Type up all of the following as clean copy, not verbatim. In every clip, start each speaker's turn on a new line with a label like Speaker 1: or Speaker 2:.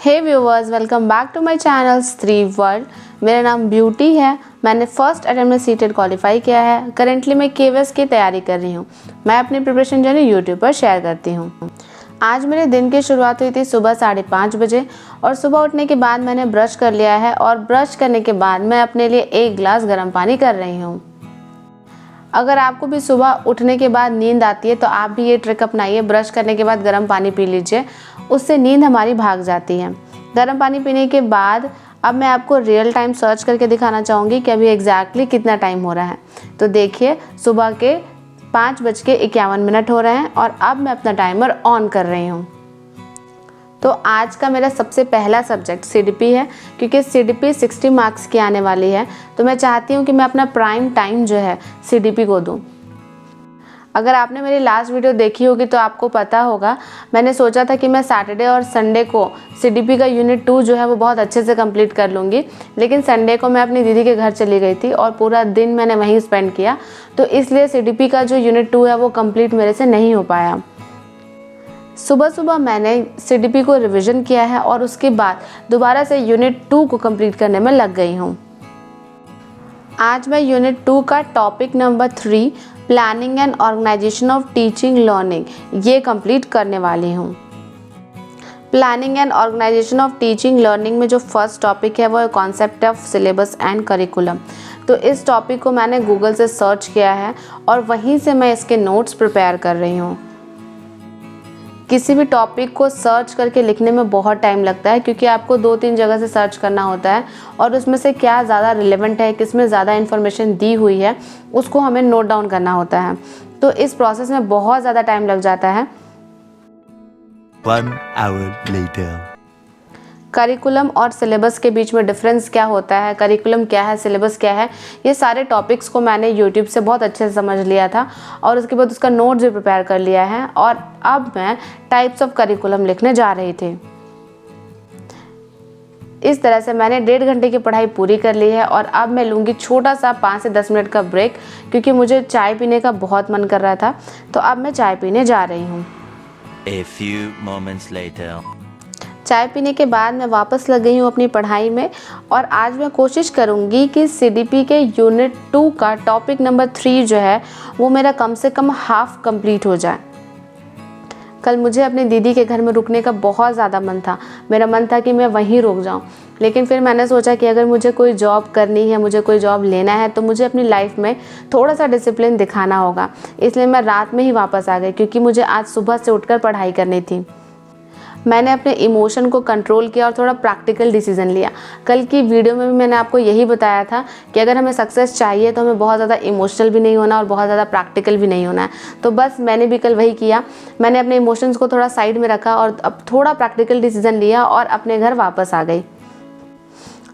Speaker 1: Hey viewers, welcome back to my channel Stree world. मेरा नाम Beauty है। मैंने फर्स्ट अटेम्प्ट में सीटेड क्वालिफाई किया है। करेंटली मैं केवीएस की तैयारी कर रही हूँ। मैं अपनी प्रिपरेशन जर्नी यूट्यूब पर शेयर करती हूँ। आज मेरे दिन की शुरुआत हुई थी सुबह 5:30 बजे और सुबह उठने के बाद मैंने ब्रश कर लिया है और ब्रश करने के बाद मैं अपने लिए 1 गिलास गर्म पानी कर रही हूँ। अगर आपको भी सुबह उठने के बाद नींद आती है तो आप भी ये ट्रिक अपनाइए, ब्रश करने के बाद गर्म पानी पी लीजिए, उससे नींद हमारी भाग जाती है। गर्म पानी पीने के बाद अब मैं आपको रियल टाइम सर्च करके दिखाना चाहूँगी कि अभी एग्जैक्टली कितना टाइम हो रहा है। तो देखिए, सुबह के 5:51 हो रहे हैं और अब मैं अपना टाइमर ऑन कर रही हूँ। तो आज का मेरा सबसे पहला सब्जेक्ट सीडीपी है, क्योंकि सीडीपी 60 मार्क्स की आने वाली है। तो मैं चाहती हूँ कि मैं अपना प्राइम टाइम जो है सीडीपी को दूँ। अगर आपने मेरी लास्ट वीडियो देखी होगी तो आपको पता होगा, मैंने सोचा था कि मैं सैटरडे और संडे को सीडीपी का यूनिट 2 जो है वो बहुत अच्छे से कंप्लीट कर लूँगी। लेकिन संडे को मैं अपनी दीदी के घर चली गई थी और पूरा दिन मैंने वहीं स्पेंड किया, तो इसलिए सीडीपी का जो यूनिट 2 है वो कंप्लीट मेरे से नहीं हो पाया। सुबह सुबह मैंने सीडीपी को रिवीजन किया है और उसके बाद दोबारा से यूनिट 2 को कंप्लीट करने में लग गई हूँ। आज मैं यूनिट 2 का topic number 3 planning and organisation of teaching learning ये कंप्लीट करने वाली हूँ। Planning and organisation of teaching learning में जो फर्स्ट टॉपिक है वो है concept of syllabus and curriculum. तो इस टॉपिक को मैंने गूगल से सर्च किया है और वहीं से मैं इसके नोट्स प्रिपेयर कर रही हूँ। किसी भी टॉपिक को सर्च करके लिखने में बहुत टाइम लगता है, क्योंकि आपको 2-3 जगह से सर्च करना होता है और उसमें से क्या ज़्यादा रिलेवेंट है, किसमें ज़्यादा इन्फॉर्मेशन दी हुई है, उसको हमें नोट डाउन करना होता है। तो इस प्रोसेस में बहुत ज़्यादा टाइम लग जाता है।
Speaker 2: 1 hour later.
Speaker 1: करिकुलम और सिलेबस के बीच में डिफरेंस क्या होता है, करिकुलम क्या है, सिलेबस क्या है, ये सारे टॉपिक्स को मैंने यूट्यूब से बहुत अच्छे से समझ लिया था और उसके बाद उसका नोट्स भी प्रिपेयर कर लिया है। और अब मैं टाइप्स ऑफ करिकुलम लिखने जा रही थी। इस तरह से मैंने 1.5 घंटे की पढ़ाई पूरी कर ली है और अब मैं लूँगी छोटा सा 5 से 10 मिनट का ब्रेक, क्योंकि मुझे चाय पीने का बहुत मन कर रहा था। तो अब मैं चाय पीने जा रही हूँ।
Speaker 2: A few moments later.
Speaker 1: चाय पीने के बाद मैं वापस लग गई हूँ अपनी पढ़ाई में और आज मैं कोशिश करूँगी कि सीडीपी के यूनिट 2 का टॉपिक नंबर 3 जो है वो मेरा कम से कम हाफ कंप्लीट हो जाए। कल मुझे अपनी दीदी के घर में रुकने का बहुत ज़्यादा मन था। मेरा मन था कि मैं वहीं रुक जाऊँ, लेकिन फिर मैंने सोचा कि अगर मुझे कोई जॉब करनी है, मुझे कोई जॉब लेना है, तो मुझे अपनी लाइफ में थोड़ा सा डिसिप्लिन दिखाना होगा। इसलिए मैं रात में ही वापस आ गई, क्योंकि मुझे आज सुबह से उठकर पढ़ाई करनी थी। मैंने अपने इमोशन को कंट्रोल किया और थोड़ा प्रैक्टिकल डिसीजन लिया। कल की वीडियो में भी मैंने आपको यही बताया था कि अगर हमें सक्सेस चाहिए तो हमें बहुत ज़्यादा इमोशनल भी नहीं होना और बहुत ज़्यादा प्रैक्टिकल भी नहीं होना है। तो बस मैंने भी कल वही किया। मैंने अपने इमोशंस को थोड़ा साइड में रखा और अब थोड़ा प्रैक्टिकल डिसीजन लिया और अपने घर वापस आ गई।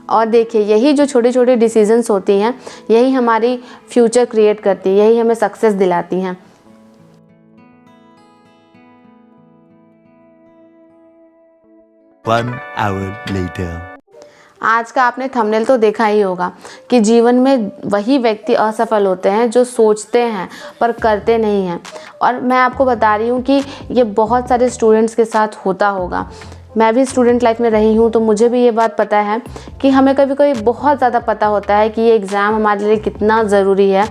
Speaker 1: और देखिए, यही जो छोटी छोटी डिसीजंस होती हैं यही हमारी फ्यूचर क्रिएट करती है, यही हमें सक्सेस दिलाती हैं।
Speaker 2: 1 hour later.
Speaker 1: आज का आपने थंबनेल तो देखा ही होगा कि जीवन में वही व्यक्ति असफल होते हैं जो सोचते हैं पर करते नहीं हैं। और मैं आपको बता रही हूँ कि ये बहुत सारे स्टूडेंट्स के साथ होता होगा। मैं भी स्टूडेंट लाइफ में रही हूँ, तो मुझे भी ये बात पता है कि हमें कभी कभी बहुत ज़्यादा पता होता है कि ये एग्ज़ाम हमारे लिए कितना ज़रूरी है,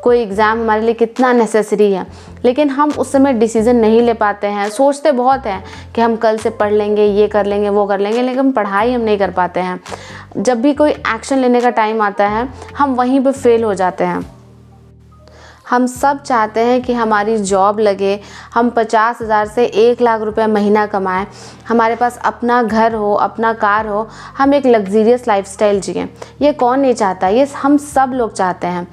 Speaker 1: कोई एग्ज़ाम हमारे लिए कितना नेसेसरी है, लेकिन हम उस समय डिसीज़न नहीं ले पाते हैं। सोचते बहुत हैं कि हम कल से पढ़ लेंगे, ये कर लेंगे, वो कर लेंगे, लेकिन पढ़ाई हम नहीं कर पाते हैं। जब भी कोई एक्शन लेने का टाइम आता है हम वहीं पे फेल हो जाते हैं। हम सब चाहते हैं कि हमारी जॉब लगे, हम 50,000 से 1 लाख रुपए महीना कमाएं, हमारे पास अपना घर हो, अपना कार हो, हम एक लग्जीरियस लाइफस्टाइल जिएं। ये कौन नहीं चाहता, ये हम सब लोग चाहते हैं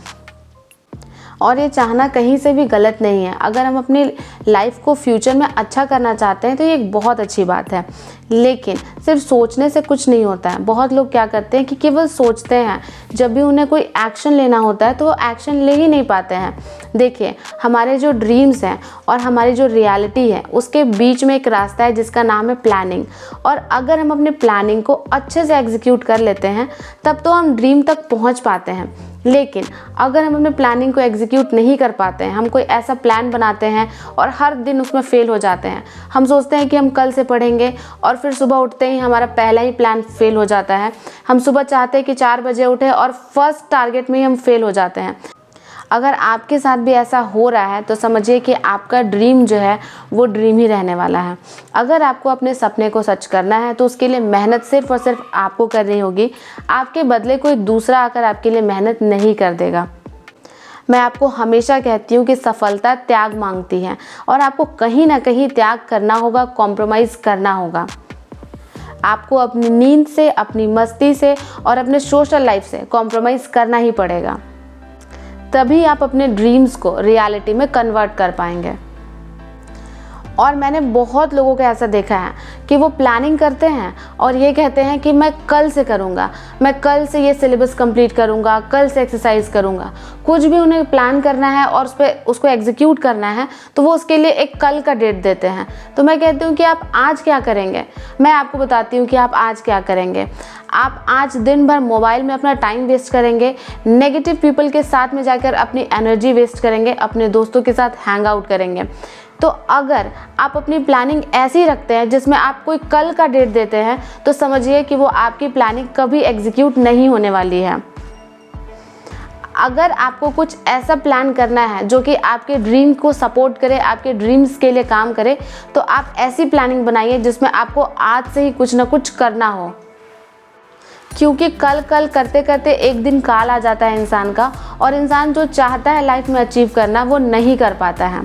Speaker 1: और ये चाहना कहीं से भी गलत नहीं है। अगर हम अपनी लाइफ को फ्यूचर में अच्छा करना चाहते हैं तो ये एक बहुत अच्छी बात है, लेकिन सिर्फ सोचने से कुछ नहीं होता है। बहुत लोग क्या करते हैं कि केवल सोचते हैं, जब भी उन्हें कोई एक्शन लेना होता है तो वो एक्शन ले ही नहीं पाते हैं। देखिए, हमारे जो ड्रीम्स हैं और हमारी जो रियलिटी है उसके बीच में एक रास्ता है जिसका नाम है प्लानिंग। और अगर हम अपने प्लानिंग को अच्छे से एग्जीक्यूट कर लेते हैं तब तो हम ड्रीम तक पहुंच पाते हैं। लेकिन अगर हम अपने प्लानिंग को एग्जीक्यूट नहीं कर पाते हैं, हम कोई ऐसा प्लान बनाते हैं और हर दिन उसमें फेल हो जाते हैं, हम सोचते हैं कि हम कल से पढ़ेंगे और फिर सुबह उठते ही हमारा पहला ही प्लान फेल हो जाता है। हम सुबह चाहते हैं कि 4 बजे उठे और फर्स्ट टारगेट में ही हम फेल हो जाते हैं। अगर आपके साथ भी ऐसा हो रहा है तो समझिए कि आपका ड्रीम जो है वो ड्रीम ही रहने वाला है। अगर आपको अपने सपने को सच करना है तो उसके लिए मेहनत सिर्फ और सिर्फ आपको करनी होगी। आपके बदले कोई दूसरा आकर आपके लिए मेहनत नहीं कर देगा। मैं आपको हमेशा कहती हूँ कि सफलता त्याग मांगती है और आपको कहीं ना कहीं त्याग करना होगा, कॉम्प्रोमाइज़ करना होगा। आपको अपनी नींद से, अपनी मस्ती से और अपने सोशल लाइफ से कॉम्प्रोमाइज़ करना ही पड़ेगा। तभी आप अपने ड्रीम्स को रियलिटी में कन्वर्ट कर पाएंगे। और मैंने बहुत लोगों को ऐसा देखा है कि वो प्लानिंग करते हैं और ये कहते हैं कि मैं कल से करूँगा, मैं कल से ये सिलेबस कंप्लीट करूँगा, कल से एक्सरसाइज करूँगा। कुछ भी उन्हें प्लान करना है और उसको एग्जीक्यूट करना है तो वो उसके लिए एक कल का डेट देते हैं। तो मैं कहती हूँ कि आप आज क्या करेंगे। मैं आपको बताती हूँ कि आप आज क्या करेंगे। आप आज दिन भर मोबाइल में अपना टाइम वेस्ट करेंगे, नेगेटिव पीपल के साथ में जाकर अपनी एनर्जी वेस्ट करेंगे, अपने दोस्तों के साथ हैंग आउट करेंगे। तो अगर आप अपनी प्लानिंग ऐसी रखते हैं जिसमें आप कोई कल का डेट देते हैं तो समझिए कि वो आपकी प्लानिंग कभी एग्जीक्यूट नहीं होने वाली है। अगर आपको कुछ ऐसा प्लान करना है जो कि आपके ड्रीम को सपोर्ट करे, आपके ड्रीम्स के लिए काम करे, तो आप ऐसी प्लानिंग बनाइए जिसमें आपको आज से ही कुछ ना कुछ करना हो। क्योंकि कल कल करते करते एक दिन काल आ जाता है इंसान का, और इंसान जो चाहता है लाइफ में अचीव करना वो नहीं कर पाता है।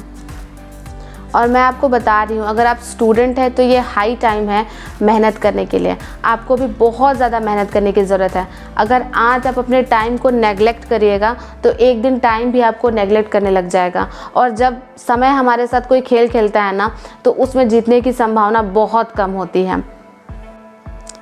Speaker 1: और मैं आपको बता रही हूँ, अगर आप स्टूडेंट हैं तो ये हाई टाइम है मेहनत करने के लिए। आपको भी बहुत ज़्यादा मेहनत करने की ज़रूरत है। अगर आज आप अपने टाइम को नेगलेक्ट करिएगा तो एक दिन टाइम भी आपको नेगलेक्ट करने लग जाएगा। और जब समय हमारे साथ कोई खेल खेलता है ना, तो उसमें जीतने की संभावना बहुत कम होती है।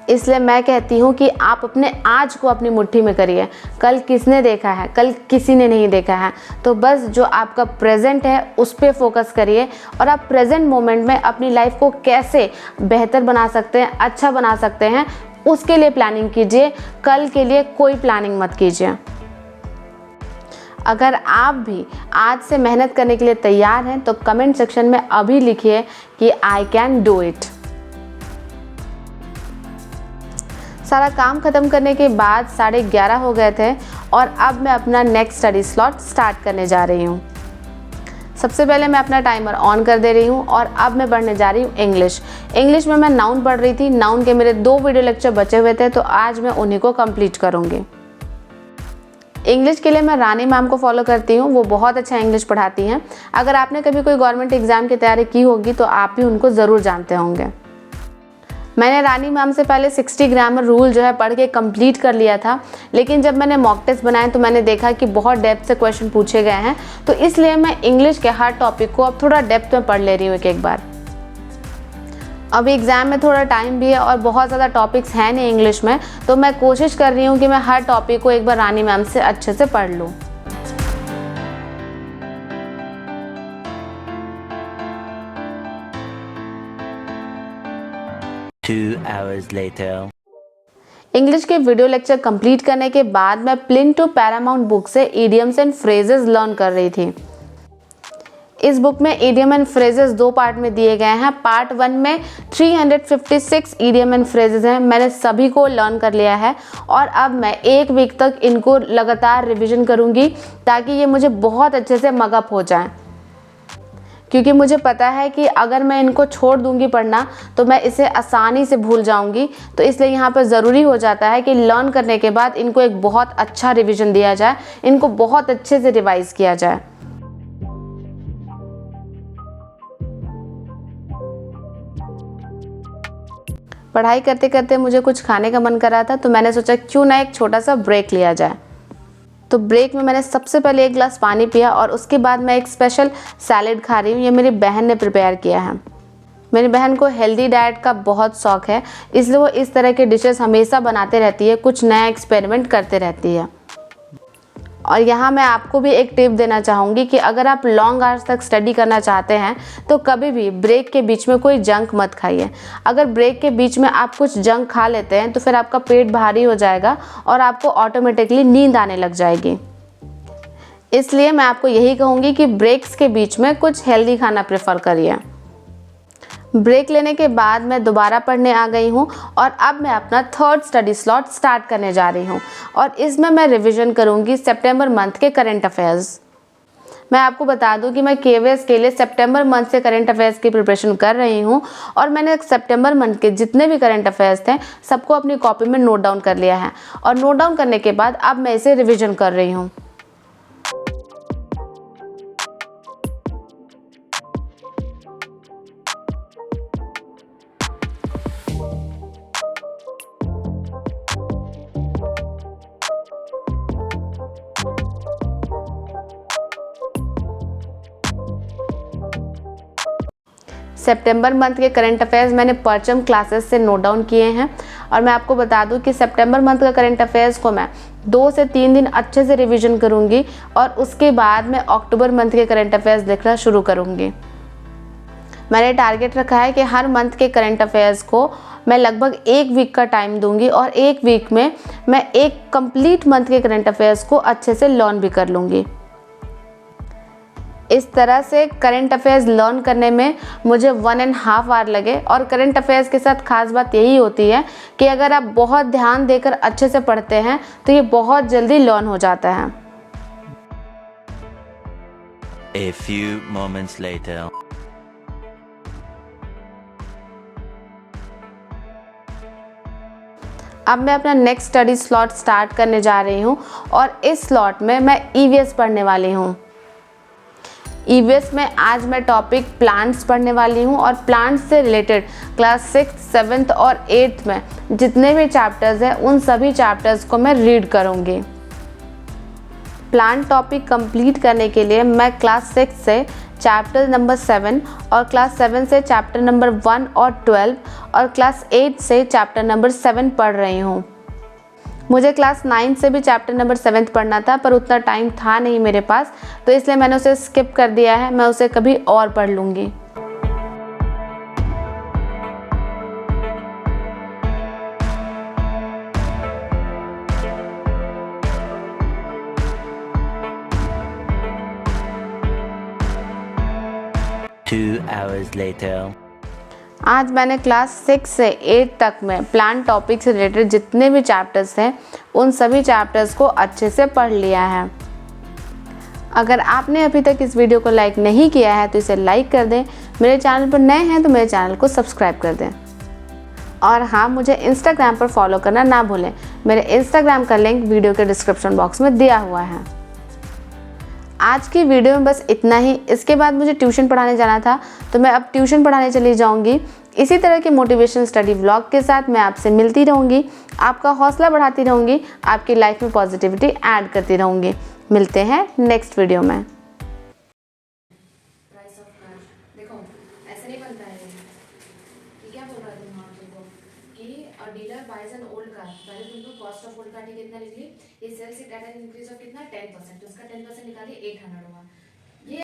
Speaker 1: इसलिए मैं कहती हूँ कि आप अपने आज को अपनी मुट्ठी में करिए। कल किसने देखा है, कल किसी ने नहीं देखा है। तो बस जो आपका प्रेजेंट है उस पर फोकस करिए और आप प्रेजेंट मोमेंट में अपनी लाइफ को कैसे बेहतर बना सकते हैं, अच्छा बना सकते हैं, उसके लिए प्लानिंग कीजिए। कल के लिए कोई प्लानिंग मत कीजिए। अगर आप भी आज से मेहनत करने के लिए तैयार हैं तो कमेंट सेक्शन में अभी लिखिए कि आई कैन डू इट। सारा काम ख़त्म करने के बाद 11:30 हो गए थे और अब मैं अपना नेक्स्ट स्टडी स्लॉट स्टार्ट करने जा रही हूँ। सबसे पहले मैं अपना टाइमर ऑन कर दे रही हूँ और अब मैं पढ़ने जा रही हूँ इंग्लिश में मैं नाउन पढ़ रही थी। नाउन के मेरे 2 वीडियो लेक्चर बचे हुए थे तो आज मैं उन्हीं को कंप्लीट करूँगी। इंग्लिश के लिए मैं रानी मैम को फॉलो करती हूँ, वो बहुत अच्छा इंग्लिश पढ़ाती हैं। अगर आपने कभी कोई गवर्नमेंट एग्ज़ाम की तैयारी की होगी तो आप भी उनको ज़रूर जानते होंगे। मैंने रानी मैम से पहले 60 ग्रामर रूल जो है पढ़ के कंप्लीट कर लिया था, लेकिन जब मैंने मॉक टेस्ट बनाए तो मैंने देखा कि बहुत डेप्थ से क्वेश्चन पूछे गए हैं, तो इसलिए मैं इंग्लिश के हर टॉपिक को अब थोड़ा डेप्थ में पढ़ ले रही हूँ एक बार। अभी एग्ज़ाम में थोड़ा टाइम भी है और बहुत ज़्यादा टॉपिक्स हैं नहीं इंग्लिश में, तो मैं कोशिश कर रही हूँ कि मैं हर टॉपिक को एक बार रानी मैम से अच्छे से पढ़ लूँ।
Speaker 2: Two hours later.
Speaker 1: इंग्लिश के वीडियो लेक्चर कंप्लीट करने के बाद मैं प्लिन टू पैरामाउंट बुक से इडियम्स एंड फ्रेजेस लर्न कर रही थी। इस बुक में इडियम एंड फ्रेजेस 2 पार्ट में दिए गए हैं। पार्ट 1 में 356 इडियम एंड फ्रेजेस हैं। मैंने सभी को लर्न कर लिया है और अब मैं 1 वीक तक इनको लगातार रिवीजन करूँगी ताकि ये मुझे बहुत अच्छे से मगअप हो जाए, क्योंकि मुझे पता है कि अगर मैं इनको छोड़ दूंगी पढ़ना तो मैं इसे आसानी से भूल जाऊंगी। तो इसलिए यहाँ पर ज़रूरी हो जाता है कि लर्न करने के बाद इनको एक बहुत अच्छा रिवीजन दिया जाए, इनको बहुत अच्छे से रिवाइज़ किया जाए। पढ़ाई करते करते मुझे कुछ खाने का मन कर रहा था, तो मैंने सोचा क्यों ना एक छोटा सा ब्रेक लिया जाए। तो ब्रेक में मैंने सबसे पहले 1 गिलास पानी पिया और उसके बाद मैं एक स्पेशल सैलेड खा रही हूँ। ये मेरी बहन ने प्रिपेयर किया है। मेरी बहन को हेल्दी डाइट का बहुत शौक़ है, इसलिए वो इस तरह के डिशेस हमेशा बनाते रहती है, कुछ नया एक्सपेरिमेंट करते रहती है। और यहाँ मैं आपको भी एक टिप देना चाहूँगी कि अगर आप लॉन्ग आवर्स तक स्टडी करना चाहते हैं तो कभी भी ब्रेक के बीच में कोई जंक मत खाइए। अगर ब्रेक के बीच में आप कुछ जंक खा लेते हैं तो फिर आपका पेट भारी हो जाएगा और आपको ऑटोमेटिकली नींद आने लग जाएगी। इसलिए मैं आपको यही कहूँगी कि ब्रेक्स के बीच में कुछ हेल्दी खाना प्रेफर करिए। ब्रेक लेने के बाद मैं दोबारा पढ़ने आ गई हूँ और अब मैं अपना थर्ड स्टडी स्लॉट स्टार्ट करने जा रही हूँ और इसमें मैं रिवीजन करूँगी सितंबर मंथ के करंट अफेयर्स। मैं आपको बता दूं कि मैं केवीएस के लिए सितंबर मंथ से करंट अफेयर्स की प्रिपरेशन कर रही हूं और मैंने सितंबर मंथ के जितने भी करंट अफेयर्स थे सबको अपनी कॉपी में नोट डाउन कर लिया है और नोट डाउन करने के बाद अब मैं इसे रिवीजन कर रही हूं। सितंबर मंथ के करंट अफेयर्स मैंने परचम क्लासेस से नोट डाउन किए हैं और मैं आपको बता दूं कि सितंबर मंथ का करंट अफेयर्स को मैं 2 से 3 दिन अच्छे से रिवीजन करूंगी और उसके बाद मैं अक्टूबर मंथ के करंट अफेयर्स लिखना शुरू करूंगी। मैंने टारगेट रखा है कि हर मंथ के करंट अफेयर्स को मैं लगभग 1 वीक का टाइम दूंगी और 1 वीक में मैं एक कंप्लीट मंथ के करंट अफेयर्स को अच्छे से लर्न भी कर लूँगी। इस तरह से करंट अफेयर्स लर्न करने में मुझे 1.5 आवर लगे और करंट अफेयर्स के साथ खास बात यही होती है कि अगर आप बहुत ध्यान देकर अच्छे से पढ़ते हैं तो ये बहुत जल्दी लर्न हो जाता है।
Speaker 2: A few moments later.
Speaker 1: अब मैं अपना नेक्स्ट स्टडी स्लॉट स्टार्ट करने जा रही हूँ और इस स्लॉट में मैं ईवीएस पढ़ने वाली हूँ। ईवीएस में आज मैं टॉपिक प्लांट्स पढ़ने वाली हूँ और प्लांट्स से रिलेटेड क्लास 6, 7 और 8 में जितने भी चैप्टर्स हैं उन सभी चैप्टर्स को मैं रीड करूँगी। प्लांट टॉपिक कंप्लीट करने के लिए मैं क्लास 6 से चैप्टर नंबर 7 और क्लास 7 से चैप्टर नंबर 1 और 12 और क्लास 8 से चैप्टर नंबर 7 पढ़ रही हूँ। मुझे क्लास 9 से भी चैप्टर नंबर 7 पढ़ना था पर उतना टाइम था नहीं मेरे पास, तो इसलिए मैंने उसे स्किप कर दिया है। मैं उसे कभी और पढ़ लूँगी।
Speaker 2: Two hours later.
Speaker 1: आज मैंने क्लास 6 से 8 तक में प्लांट टॉपिक से रिलेटेड जितने भी चैप्टर्स हैं उन सभी चैप्टर्स को अच्छे से पढ़ लिया है। अगर आपने अभी तक इस वीडियो को लाइक नहीं किया है तो इसे लाइक कर दें। मेरे चैनल पर नए हैं तो मेरे चैनल को सब्सक्राइब कर दें और हाँ, मुझे इंस्टाग्राम पर फॉलो करना ना भूलें। मेरे इंस्टाग्राम का लिंक वीडियो के डिस्क्रिप्शन बॉक्स में दिया हुआ है। आज की वीडियो में बस इतना ही। इसके बाद मुझे ट्यूशन पढ़ाने जाना था तो मैं अब ट्यूशन पढ़ाने चली जाऊंगी। इसी तरह के मोटिवेशनल स्टडी व्लॉग के साथ मैं आपसे मिलती रहूंगी, आपका हौसला बढ़ाती रहूंगी, आपकी लाइफ में पॉजिटिविटी ऐड करती रहूंगी। मिलते हैं नेक्स्ट वीडियो में।
Speaker 3: देखो ऐसे नहीं बनता है ये क्या बोल रहा है तुमको कि a dealer buys an old car. पहले तुमको कॉस्ट ऑफ ओल्ड कार की कितना निकली, ये sells it at an increase of कितना 10%, तो उसका 10% निकालिए 800 हुआ ये।